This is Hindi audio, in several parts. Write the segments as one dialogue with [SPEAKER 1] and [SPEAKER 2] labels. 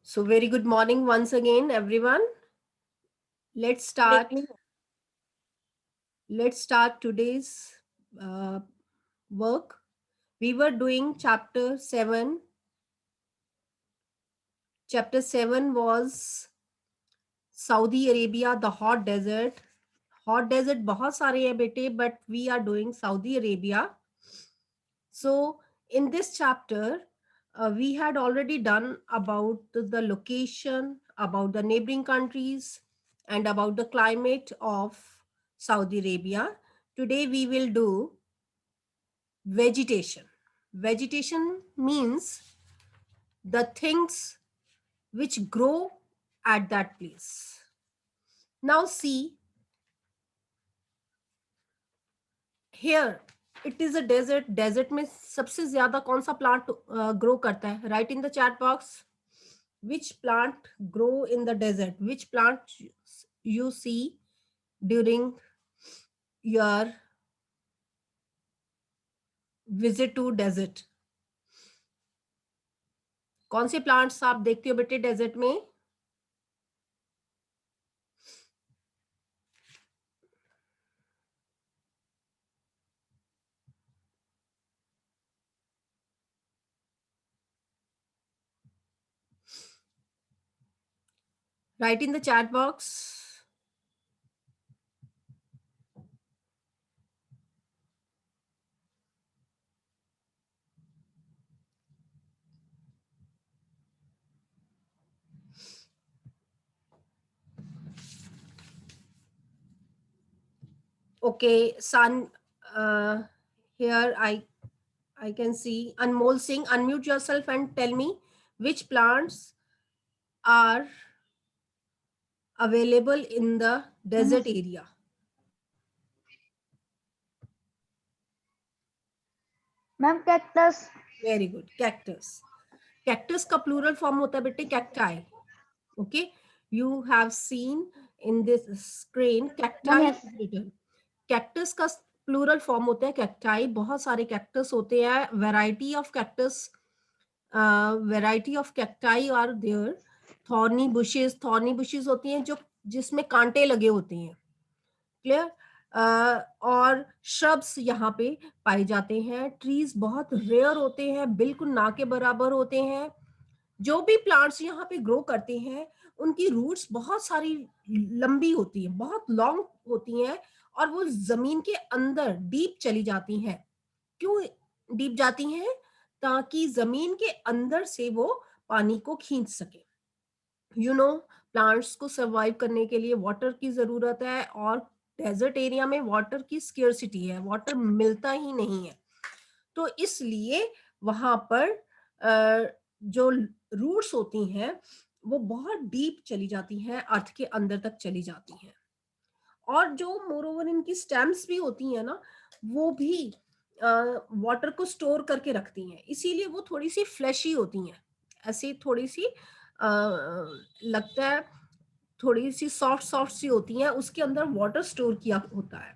[SPEAKER 1] So very good morning once again, everyone. Let's
[SPEAKER 2] Good
[SPEAKER 1] start.
[SPEAKER 2] evening.
[SPEAKER 1] Let's start today's uh, work. We were doing chapter 7. Chapter 7 was Saudi Arabia, the hot desert. Hot desert बहुत सारे हैं बेटे, but we are doing Saudi Arabia. So in this chapter, we had already done about the location, about the neighboring countries, and about the climate of Saudi Arabia. Today we will do vegetation. Vegetation means the things which grow at that place. Now see, here it is a desert. Desert में सबसे ज्यादा कौन सा प्लांट ग्रो करता है? Right in the chat box. Which plant grow in the desert? Which plant you see during your visit to desert? कौन से प्लांट्स आप देखते हो बेटे डेजर्ट में? Write in the chat box. Okay, Sun. Here I can see Anmol Singh. Unmute yourself and tell me which plants are available in the desert area.
[SPEAKER 2] Ma'am cactus.
[SPEAKER 1] Very good. Cactus. Cactus का plural form होता है बेटे cacti. Okay, you have seen in this screen
[SPEAKER 2] ma'am
[SPEAKER 1] cacti
[SPEAKER 2] yes.
[SPEAKER 1] is written. Cactus का plural form होता है cacti. बहुत सारे cactus होते हैं. Variety of cactus, variety of cacti are there. Thorny bushes होती हैं जो जिसमें कांटे लगे होते हैं. क्लियर? और shrubs यहाँ पे पाए जाते हैं. ट्रीज बहुत रेयर होते हैं, बिल्कुल ना के बराबर होते हैं. जो भी प्लांट्स यहाँ पे ग्रो करते हैं उनकी रूट्स बहुत सारी लंबी होती है, बहुत लॉन्ग होती हैं और वो जमीन के अंदर डीप चली जाती हैं. क्यों डीप जाती हैं? ताकि जमीन के अंदर से वो पानी को खींच सके. यू नो, प्लांट्स को सरवाइव करने के लिए वाटर की जरूरत है और डेजर्ट एरिया में वाटर की स्केर्सिटी है, वाटर मिलता ही नहीं है. तो इसलिए वहां पर जो रूट्स होती हैं वो बहुत डीप चली जाती हैं, अर्थ के अंदर तक चली जाती हैं. और जो मोरोवर इनकी स्टेम्स भी होती हैं ना, वो भी वाटर को स्टोर करके रखती हैं, इसीलिए वो थोड़ी सी फ्लैशी होती हैं. ऐसे थोड़ी सी लगता है थोड़ी सी सॉफ्ट सॉफ्ट सी होती हैं, उसके अंदर वाटर स्टोर किया होता है.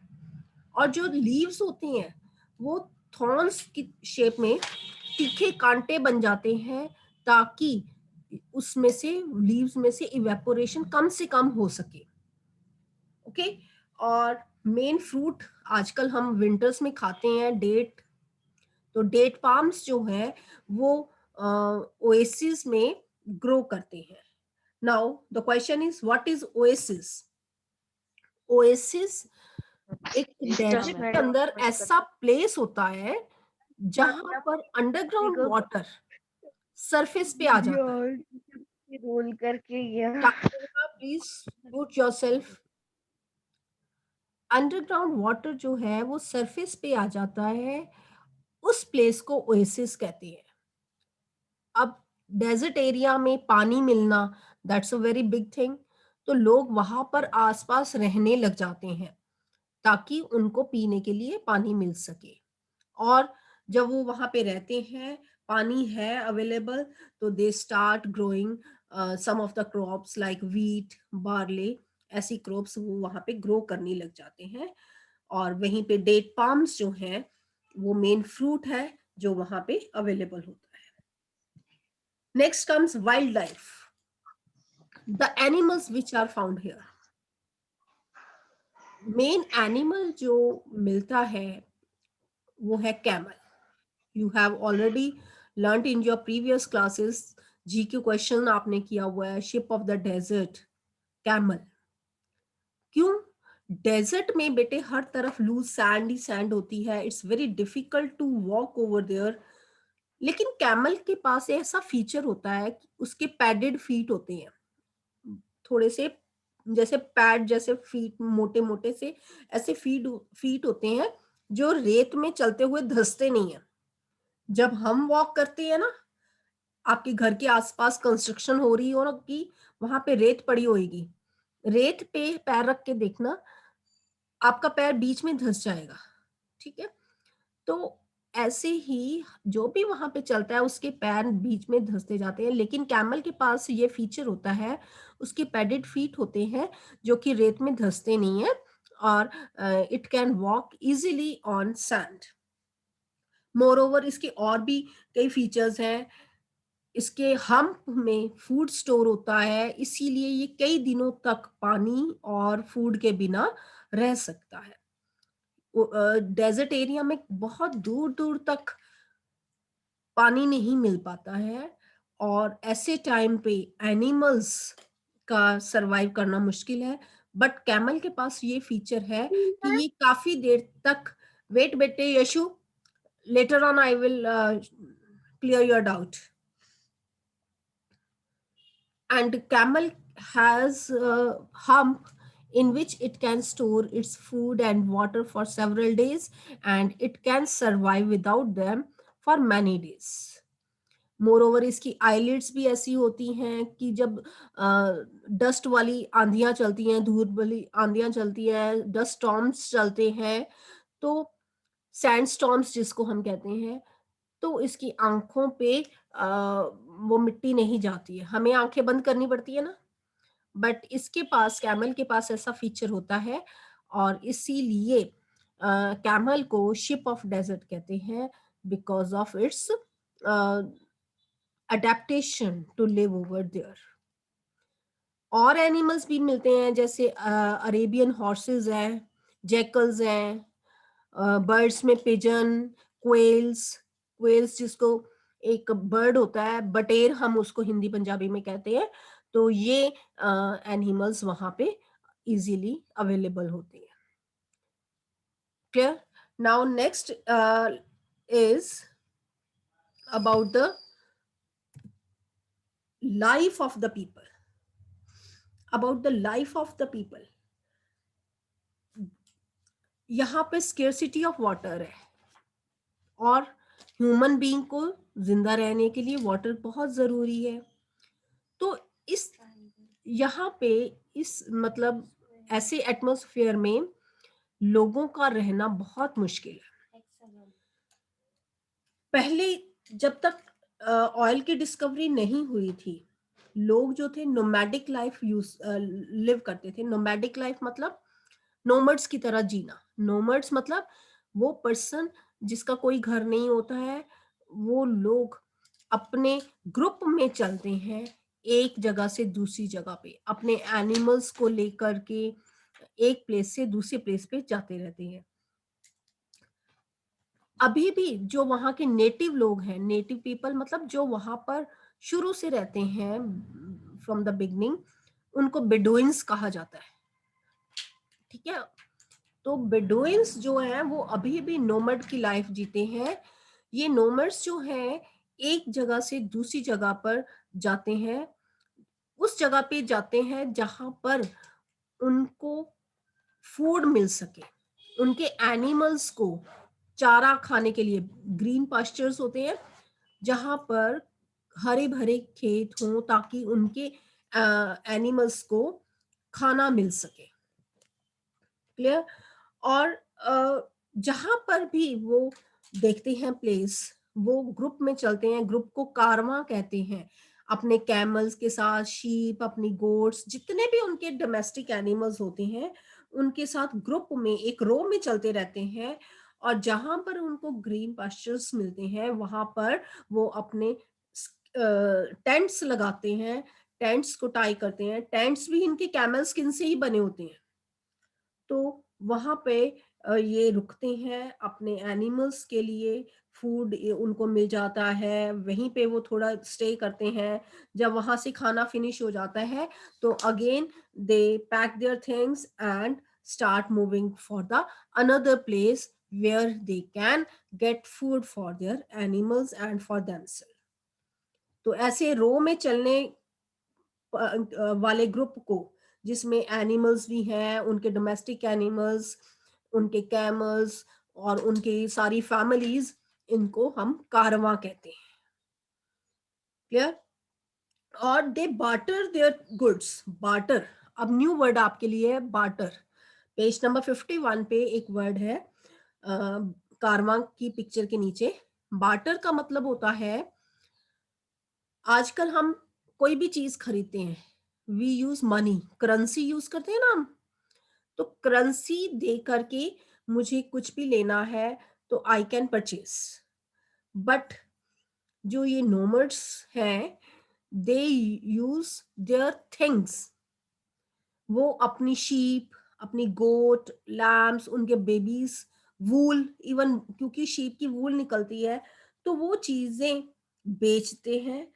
[SPEAKER 1] और जो लीव्स होती हैं वो थॉर्न्स की शेप में तीखे कांटे बन जाते हैं ताकि उसमें से लीव्स में से इवेपोरेशन कम से कम हो सके. ओके. और मेन फ्रूट आजकल हम विंटर्स में खाते हैं डेट. तो डेट पाम्स जो है वो ओएसिस में ग्रो करते हैं. Now the question is what is oasis? Oasis एक डेजर्ट के अंदर ऐसा प्लेस होता है जहां पर अंडरग्राउंड वाटर सरफेस पे आ जाता है.
[SPEAKER 2] रोल करके ये.
[SPEAKER 1] Please mute yourself. Underground water जो है वो सरफेस पे आ जाता है, उस प्लेस को ओएसिस कहते हैं. अब डेजर्ट एरिया में पानी मिलना, that's a very big thing. तो लोग वहां पर आसपास रहने लग जाते हैं ताकि उनको पीने के लिए पानी मिल सके. और जब वो वहां पे रहते हैं, पानी है अवेलेबल, तो they start growing some of the crops like wheat, barley. ऐसी क्रॉप्स वो वहां पे ग्रो करने लग जाते हैं. और वहीं पे डेट पाम्स जो है वो मेन फ्रूट है जो वहां पे अवेलेबल होता है. Next comes wildlife. The animals which are found here, main animal जो मिलता है वो है camel. You have already learnt in your previous classes. GQ question आपने किया हुआ है. Ship of the desert, camel. क्यों? डेजर्ट में बेटे हर तरफ लूज सैंड ही सैंड होती है. It's very difficult to walk over there. लेकिन कैमल के पास ऐसा फीचर होता है कि उसके पैडेड फीट होते हैं, थोड़े से जैसे पैड जैसे फीट, मोटे मोटे से ऐसे फीट फीट होते हैं जो रेत में चलते हुए धंसते नहीं है. जब हम वॉक करते हैं ना, आपके घर के आसपास कंस्ट्रक्शन हो रही हो ना, कि वहां पे रेत पड़ी होगी, रेत पे पैर रख के देखना, आपका पैर बीच में धंस जाएगा. ठीक है? तो ऐसे ही जो भी वहां पे चलता है उसके पैर बीच में धंसते जाते हैं. लेकिन कैमल के पास ये फीचर होता है, उसके पैडेड फीट होते हैं जो कि रेत में धंसते नहीं है, और it can walk easily on sand. More over इसके और भी कई फीचर्स हैं. इसके हम्प में फूड स्टोर होता है, इसीलिए ये कई दिनों तक पानी और फूड के बिना रह सकता है. डेजर्ट एरिया में बहुत दूर दूर तक पानी नहीं मिल पाता है, और ऐसे टाइम पे एनिमल्स का सरवाइव करना मुश्किल है. बट कैमल के पास ये फीचर है कि ये काफी देर तक. वेट बेटे Yashu, later on I will clear your doubt. And camel has a hump in which it can store its food and water for several days, and it can survive without them for many days. मोर इसकी आईलिड्स भी ऐसी होती हैं कि जब डस्ट वाली आंधियां चलती हैं, धूल वाली आंधियां चलती हैं, डस्ट स्टॉर्म्स चलते हैं, तो सैंड स्टॉर्म्स जिसको हम कहते हैं, तो इसकी आँखों पे वो मिट्टी नहीं जाती है. हमें आँखें बंद करनी पड़ती है ना, बट इसके पास, कैमल के पास ऐसा फीचर होता है, और इसीलिए कैमल को शिप ऑफ डेजर्ट कहते हैं, because of its adaptation to live over there. और एनिमल्स भी मिलते हैं, जैसे अरेबियन हॉर्सेस हैं, जैकल्स हैं, बर्ड्स में पिजन, क्वेल्स. क्वेल्स जिसको एक बर्ड होता है, बटेर हम उसको हिंदी पंजाबी में कहते हैं. तो ये एनिमल्स वहां पे इजीली अवेलेबल होते हैं. Clear? Now next is about the life of the people. About the life of the people, यहाँ पे स्केर्सिटी ऑफ वाटर है, और ह्यूमन बीइंग को जिंदा रहने के लिए वाटर बहुत जरूरी है. तो इस यहाँ पे इस मतलब ऐसे एटमॉस्फेयर में लोगों का रहना बहुत मुश्किल है. पहले जब तक ऑयल की डिस्कवरी नहीं हुई थी, लोग जो थे नोमैडिक लाइफ यूज लिव करते थे. नोमैडिक लाइफ मतलब नोमड्स की तरह जीना. नोमड्स मतलब वो पर्सन जिसका कोई घर नहीं होता है. वो लोग अपने ग्रुप में चलते हैं, एक जगह से दूसरी जगह पे अपने एनिमल्स को लेकर के एक प्लेस से दूसरे प्लेस पे जाते रहते हैं. अभी भी जो वहाँ के नेटिव लोग हैं, नेटिव पीपल मतलब जो वहाँ पर शुरू से रहते हैं फ्रॉम द बिगनिंग, उनको बेडुइन्स कहा जाता है. ठीक है? तो बेडुइन्स जो हैं वो अभी भी नोमड की लाइफ जीते हैं. ये नोमड्स जो हैं एक जगह से दूसरी जगह पर जाते हैं. उस जगह पे जाते हैं जहां पर उनको फूड मिल सके, उनके एनिमल्स को चारा खाने के लिए. ग्रीन पास्चर्स होते हैं जहां पर हरे भरे खेत हों, ताकि उनके एनिमल्स को खाना मिल सके. क्लियर? और जहां पर भी वो देखते हैं प्लेस, वो ग्रुप में चलते हैं. ग्रुप को कारवां कहते हैं. अपने कैमल्स के साथ, शीप, अपनी गोट्स, जितने भी उनके डोमेस्टिक एनिमल्स होते हैं, उनके साथ ग्रुप में एक रो में चलते रहते हैं. और जहां पर उनको ग्रीन पास्चर्स मिलते हैं वहां पर वो अपने टेंट्स लगाते हैं. टेंट्स को टाई करते हैं, टेंट्स भी इनके कैमल स्किन से ही बने होते हैं। तो वहाँ पे ये रुकते हैं अपने एनिमल्स के लिए, फूड उनको मिल जाता है, वहीं पे वो थोड़ा स्टे करते हैं। जब वहाँ से खाना फिनिश हो जाता है तो again they pack their things and start moving for the another place where they can get food for their animals and for themselves. तो ऐसे रो में चलने वाले ग्रुप को, जिसमें एनिमल्स भी हैं, उनके डोमेस्टिक एनिमल्स, उनके कैमल्स और उनकी सारी फैमिलीज, इनको हम कारवां कहते हैं। क्लियर? और दे बार्टर देयर गुड्स। बार्टर, अब न्यू वर्ड आपके लिए है बार्टर। पेज नंबर 51 पे एक वर्ड है कारवां की पिक्चर के नीचे। बार्टर का मतलब होता है, आजकल हम कोई भी चीज खरीदते हैं, we use money, currency use करते हैं ना हम। तो करेंसी दे करके मुझे कुछ भी लेना है तो आई कैन परचेज। बट जो ये नोमड्स हैं, दे यूज देयर थिंग्स। वो अपनी शीप, अपनी गोट, लैम्स, उनके बेबीज, वूल, इवन क्योंकि शीप की वूल निकलती है तो वो चीजें बेचते हैं।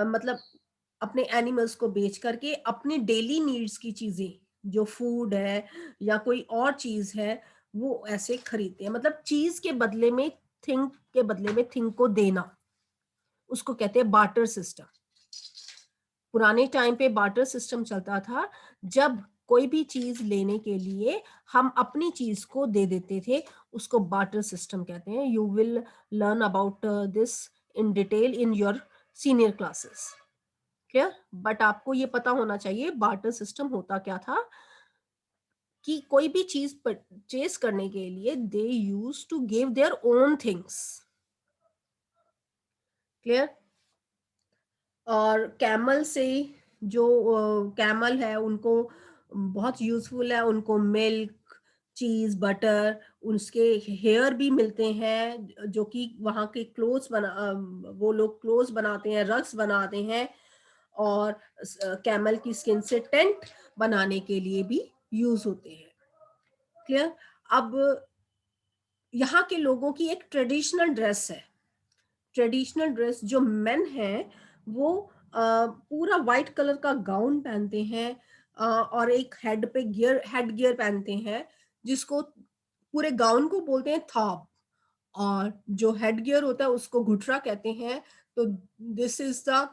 [SPEAKER 1] मतलब अपने एनिमल्स को बेच करके अपने डेली नीड्स की चीजें, जो फूड है या कोई और चीज है, वो ऐसे खरीदते हैं। मतलब चीज के बदले में, थिंग के बदले में थिंग को देना, उसको कहते हैं बार्टर सिस्टम। पुराने टाइम पे बार्टर सिस्टम चलता था, जब कोई भी चीज लेने के लिए हम अपनी चीज को दे देते थे, उसको बार्टर सिस्टम कहते हैं। You will learn about this in detail in your senior classes. Clear? But आपको ये पता होना चाहिए बार्टर सिस्टम होता क्या था, कि कोई भी चीज परचेज करने के लिए they used to give their own things. Clear? और कैमल से, जो कैमल है उनको बहुत यूजफुल है, उनको मिल्क, चीज, बटर, उसके हेयर भी मिलते हैं, जो कि वहाँ के क्लोथ्स वो लोग क्लोथ्स बनाते हैं, रग्स बनाते हैं, और कैमल की स्किन से टेंट बनाने के लिए भी यूज होते हैं। क्लियर? अब यहाँ के लोगों की एक ट्रेडिशनल ड्रेस है। ट्रेडिशनल ड्रेस जो मेन है वो पूरा वाइट कलर का गाउन पहनते हैं, और एक हेड पे हेड गियर पहनते हैं, जिसको पूरे गाउन को बोलते हैं थाब, और जो हेड गियर होता है उसको घुटरा कहते हैं। तो this is the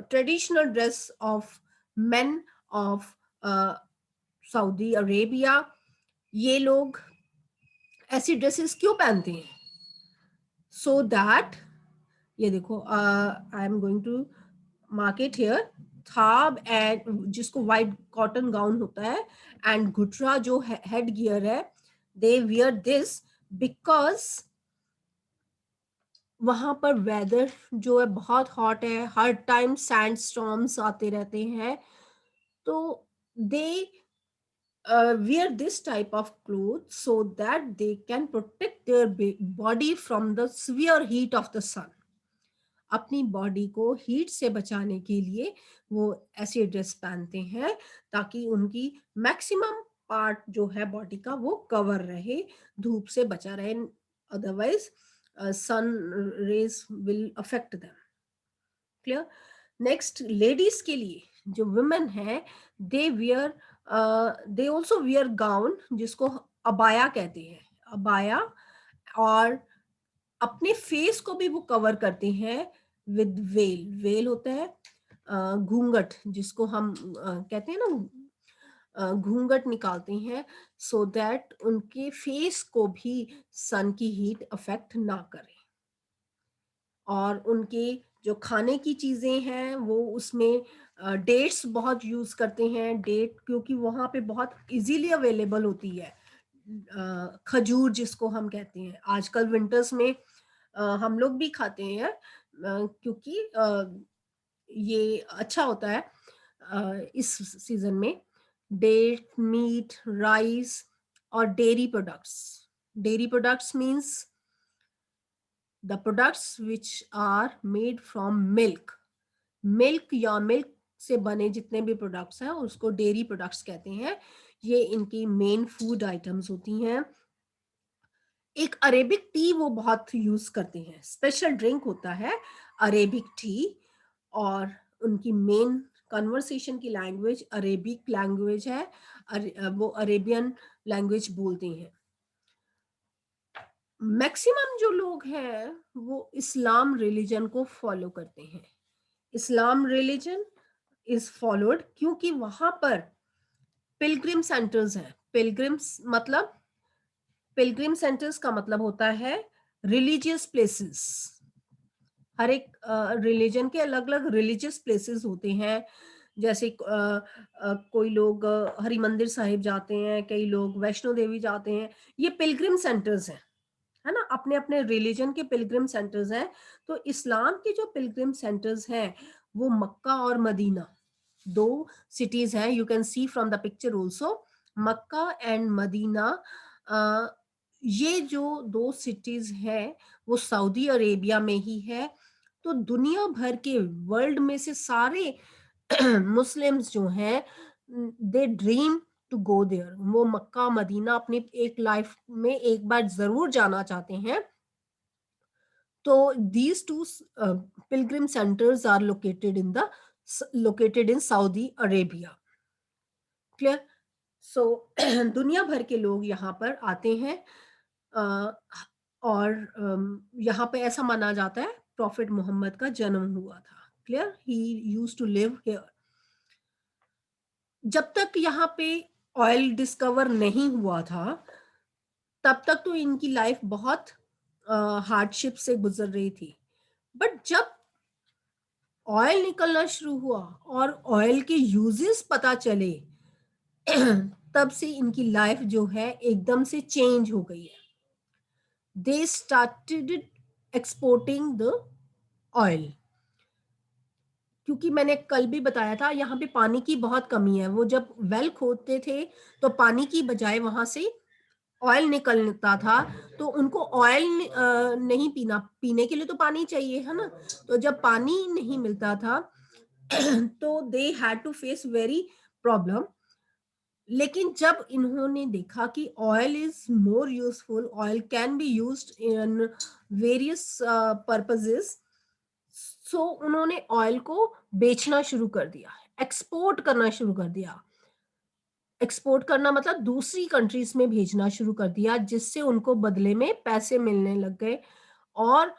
[SPEAKER 1] traditional dress of main of Saudi Arabia. ये लोग ऐसी ड्रेसेस क्यों पहनते हैं? सो दैट, ये देखो, I am going to mark it here, थाब एंड, जिसको वाइट कॉटन गाउन होता है, एंड घुटरा जो हेड गियर है, दे वियर दिस बिकॉज वहां पर वेदर जो है बहुत हॉट है, हर टाइम सैंड स्टॉर्म्स आते रहते हैं। तो दे wear this type of clothes so that they can protect their body from the severe heat of the sun. अपनी बॉडी को हीट से बचाने के लिए वो ऐसी ड्रेस पहनते हैं, ताकि उनकी मैक्सिमम पार्ट जो है बॉडी का वो कवर रहे, धूप से बचा रहे, otherwise sun rays will affect them. Clear? Next, ladies के लिए जो वुमेन है, they wear, they also wear gown, जिसको अबाया कहते हैं, अबाया। और अपने फेस को भी वो कवर करते हैं विद वेल। वेल होता है घूंघट, जिसको हम कहते हैं ना, घूंघट निकालते हैं, सो दैट उनके फेस को भी सन की हीट अफेक्ट ना करे। और उनके जो खाने की चीजें हैं वो उसमें डेट्स बहुत यूज करते हैं। डेट क्योंकि वहाँ पे बहुत इजीली अवेलेबल होती है। खजूर जिसको हम कहते हैं, आजकल विंटर्स में हम लोग भी खाते हैं, क्योंकि ये अच्छा होता है इस सीजन में। डेट, मीट, राइस और dairy products. Dairy products means the products which are made from milk, milk या milk से बने जितने भी प्रोडक्ट्स हैं उसको डेयरी प्रोडक्ट्स कहते हैं। ये इनकी मेन फूड आइटम्स होती हैं। एक अरेबिक टी वो बहुत यूज करते हैं, स्पेशल ड्रिंक होता है अरेबिक टी। और उनकी मेन कन्वर्सेशन की लैंग्वेज अरेबिक लैंग्वेज है। वो अरेबियन लैंग्वेज बोलते हैं। मैक्सिमम जो लोग हैं वो इस्लाम रिलीजन को फॉलो करते हैं। इस्लाम रिलीजन इज फॉलोड क्योंकि वहां पर पिलग्रिम सेंटर्स हैं। पिलग्रिम सेंटर्स का मतलब होता है रिलीजियस प्लेसेस। हर एक रिलीजन के अलग अलग रिलीजियस प्लेसेस होते हैं। जैसे कोई लोग हरिमंदिर साहिब जाते हैं, कई लोग वैष्णो देवी जाते हैं। ये पिलग्रिम सेंटर्स हैं, है ना, अपने अपने रिलीजन के पिलग्रिम सेंटर्स हैं। तो इस्लाम के जो पिलग्रिम सेंटर्स हैं वो मक्का और मदीना, दो सिटीज हैं। You can see from the picture also, Mecca and Medina. ये जो दो सिटीज हैं वो सऊदी अरेबिया में ही है। तो दुनिया भर के वर्ल्ड में से सारे मुस्लिम्स जो हैं दे ड्रीम टू गो देयर। वो मक्का मदीना अपनी एक लाइफ में एक बार जरूर जाना चाहते हैं। तो these two pilgrim centers are located in Saudi Arabia. Clear? So दुनिया भर के लोग यहाँ पर आते हैं। और यहाँ पे ऐसा माना जाता है प्रॉफिट मोहम्मद का जन्म हुआ था। Clear? He used to live here. जब तक यहाँ पे ऑयल डिस्कवर नहीं हुआ था तब तक तो इनकी लाइफ बहुत हार्डशिप से गुजर रही थी। बट जब ऑयल निकलना शुरू हुआ और ऑयल के यूजेस पता चले तब से इनकी लाइफ जो है एकदम से चेंज हो गई है। They started exporting the oil. क्योंकि मैंने कल भी बताया था यहाँ पे पानी की बहुत कमी है। वो जब वेल खोदते थे तो पानी की बजाय वहां से ऑयल निकलता था। तो उनको ऑयल नहीं पीने के लिए तो पानी चाहिए, है ना। तो जब पानी नहीं मिलता था तो they had to face very problem. लेकिन जब इन्होंने देखा कि oil is more useful, oil can be used in various purposes, so उन्होंने ऑयल को बेचना शुरू कर दिया, एक्सपोर्ट करना शुरू कर दिया। एक्सपोर्ट करना मतलब दूसरी कंट्रीज में भेजना शुरू कर दिया, जिससे उनको बदले में पैसे मिलने लग गए। और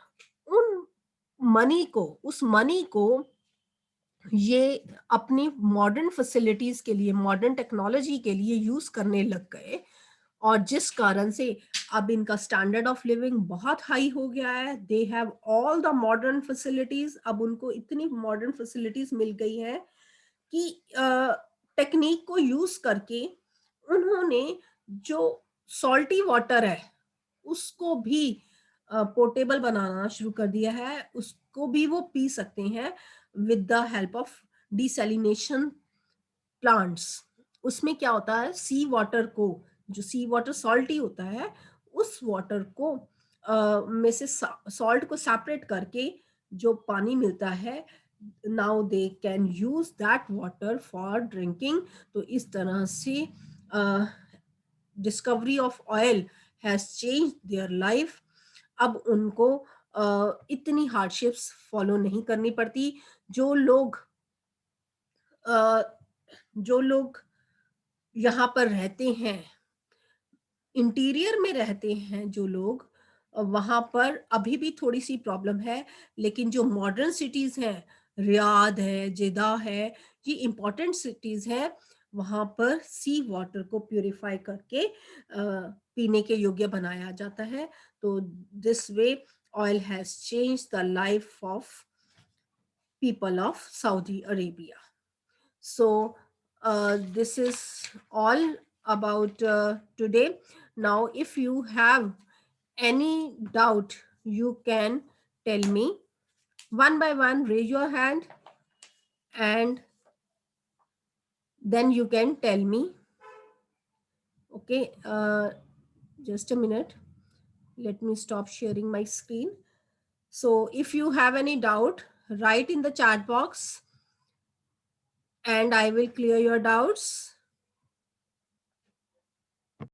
[SPEAKER 1] उस मनी को ये अपनी मॉडर्न फैसिलिटीज के लिए, मॉडर्न टेक्नोलॉजी के लिए यूज करने लग गए। और जिस कारण से अब इनका स्टैंडर्ड ऑफ लिविंग बहुत हाई हो गया है। They have all the modern facilities. अब उनको इतनी मॉडर्न फैसिलिटीज मिल गई है कि टेक्निक को यूज करके उन्होंने जो सॉल्टी वाटर है उसको भी पोर्टेबल बनाना शुरू कर दिया है। उसको भी वो पी सकते हैं with the help of desalination plants. उसमें क्या होता है, सी वाटर को, जो सी वाटर सॉल्टी होता है, उस वाटर को में से सॉल्ट को सेपरेट करके जो पानी मिलता है, now they can use that water for drinking. तो इस तरह से discovery of oil has change their life. अब उनको इतनी हार्डशिप्स फॉलो नहीं करनी पड़ती। जो लोग जो लोग यहाँ पर रहते हैं, इंटीरियर में रहते हैं जो लोग, वहाँ पर अभी भी थोड़ी सी प्रॉब्लम है। लेकिन जो मॉडर्न सिटीज हैं, रियाद है, जेदा है, ये इम्पोर्टेंट सिटीज है। वहाँ पर सी वाटर को प्यूरिफाई करके पीने के योग्य बनाया जाता है। तो this way oil has change the life of people of Saudi Arabia. So this is all about today. Now if you have any doubt, you can tell me one by one. Raise your hand and then you can tell me. Okay, just a minute, let me stop sharing my screen. So if you have any doubt, write in the chat box and I will clear your doubts.